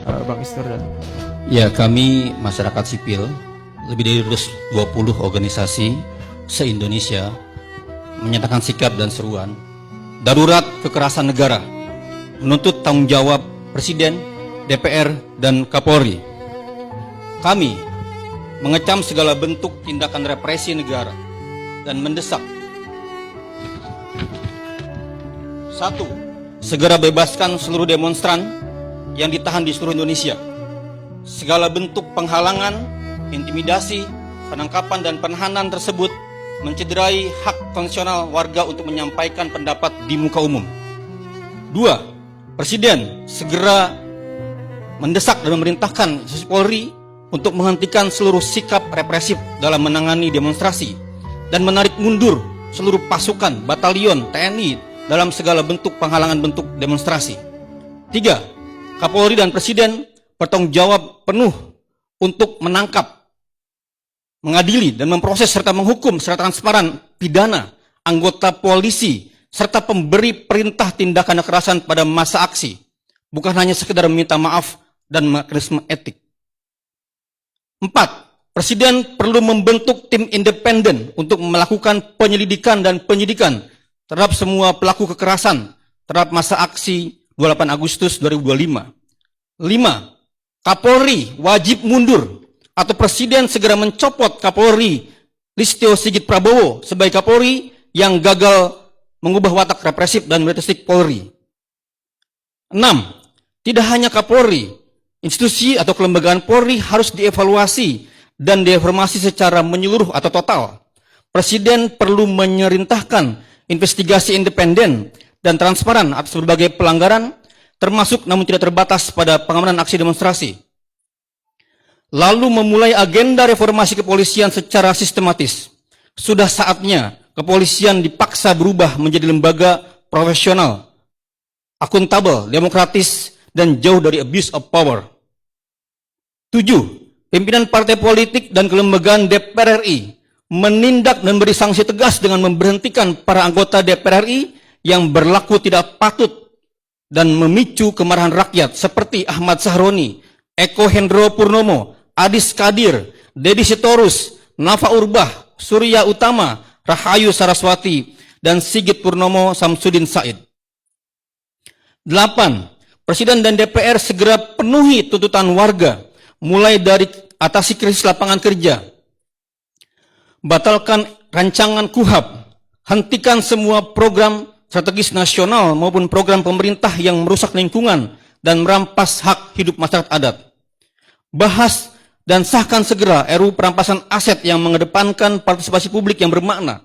Bang Isnur. Ya, kami masyarakat sipil, lebih dari 20 organisasi se-Indonesia menyatakan sikap dan seruan darurat kekerasan negara, menuntut tanggung jawab Presiden, DPR, dan Kapolri. Kami mengecam segala bentuk tindakan represi negara dan mendesak: 1. Segera bebaskan seluruh demonstran yang ditahan di seluruh Indonesia. Segala bentuk penghalangan, intimidasi, penangkapan dan penahanan tersebut mencederai hak konstitusional warga untuk menyampaikan pendapat di muka umum. 2. Presiden segera mendesak dan memerintahkan institusi Polri untuk menghentikan seluruh sikap represif dalam menangani demonstrasi dan menarik mundur seluruh pasukan, batalion, TNI dalam segala bentuk penghalangan bentuk demonstrasi. 3. Kapolri dan Presiden bertanggung jawab penuh untuk menangkap, mengadili dan memproses serta menghukum secara transparan pidana anggota polisi serta pemberi perintah tindakan kekerasan pada masa aksi, bukan hanya sekedar meminta maaf dan mekanisme etik. 4. Presiden perlu membentuk tim independen untuk melakukan penyelidikan dan penyidikan terhadap semua pelaku kekerasan terhadap masa aksi 28 Agustus 2025. 5. Kapolri wajib mundur atau Presiden segera mencopot Kapolri Listio Sigit Prabowo sebagai Kapolri yang gagal mengubah watak represif dan militeristik Polri. 6. Tidak hanya Kapolri, institusi atau kelembagaan Polri harus dievaluasi dan direformasi secara menyeluruh atau total. Presiden perlu memerintahkan investigasi independen dan transparan atas berbagai pelanggaran, termasuk namun tidak terbatas pada pengamanan aksi demonstrasi. Lalu memulai agenda reformasi kepolisian secara sistematis. Sudah saatnya kepolisian dipaksa berubah menjadi lembaga profesional, akuntabel, demokratis, dan jauh dari abuse of power. 7. Pimpinan partai politik dan kelembagaan DPR RI menindak dan beri sanksi tegas dengan memberhentikan para anggota DPR RI yang berlaku tidak patut dan memicu kemarahan rakyat seperti Ahmad Sahroni, Eko Hendro Purnomo, Adis Kadir, Dedi Sitorus, Nafa Urbah, Surya Utama, Rahayu Saraswati, dan Sigit Purnomo Samsudin Said. 8. Presiden dan DPR segera penuhi tuntutan warga, mulai dari atasi krisis lapangan kerja, batalkan rancangan KUHP, hentikan semua program strategis nasional maupun program pemerintah yang merusak lingkungan dan merampas hak hidup masyarakat adat. Bahas dan sahkan segera RUU perampasan aset yang mengedepankan partisipasi publik yang bermakna.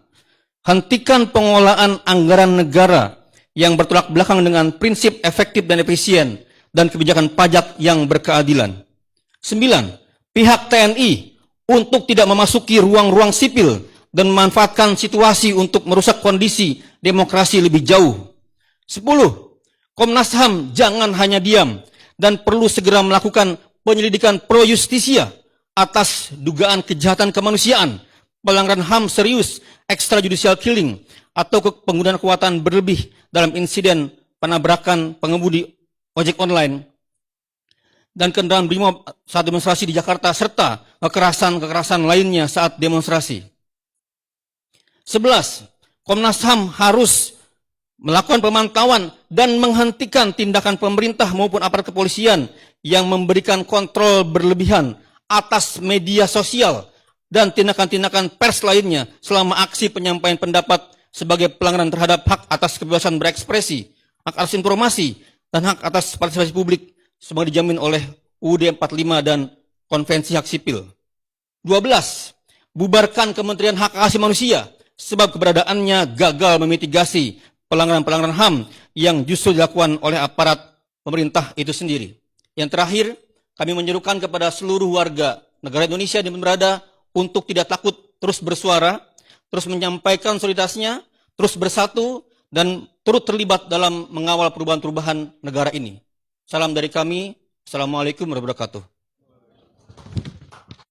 Hentikan pengolahan anggaran negara yang bertolak belakang dengan prinsip efektif dan efisien dan kebijakan pajak yang berkeadilan. 9. Pihak TNI untuk tidak memasuki ruang-ruang sipil dan memanfaatkan situasi untuk merusak kondisi demokrasi lebih jauh. 10. Komnas HAM jangan hanya diam dan perlu segera melakukan penyelidikan pro justisia atas dugaan kejahatan kemanusiaan, pelanggaran HAM serius, extrajudicial killing, atau penggunaan kekuatan berlebih dalam insiden penabrakan pengemudi ojek online dan kendaraan BRIMOB saat demonstrasi di Jakarta, serta kekerasan-kekerasan lainnya saat demonstrasi. 11. Komnas HAM harus melakukan pemantauan dan menghentikan tindakan pemerintah maupun aparat kepolisian yang memberikan kontrol berlebihan atas media sosial dan tindakan-tindakan pers lainnya selama aksi penyampaian pendapat sebagai pelanggaran terhadap hak atas kebebasan berekspresi, hak atas informasi, dan hak atas partisipasi publik sebagai dijamin oleh UUD 45 dan Konvensi Hak Sipil. 12. Bubarkan Kementerian Hak Asasi Manusia sebab keberadaannya gagal memitigasi pelanggaran-pelanggaran HAM yang justru dilakukan oleh aparat pemerintah itu sendiri. Yang terakhir, kami menyerukan kepada seluruh warga negara Indonesia di mana berada untuk tidak takut terus bersuara, terus menyampaikan solidaritasnya, terus bersatu, dan turut terlibat dalam mengawal perubahan-perubahan negara ini. Salam dari kami. Assalamualaikum warahmatullahi wabarakatuh.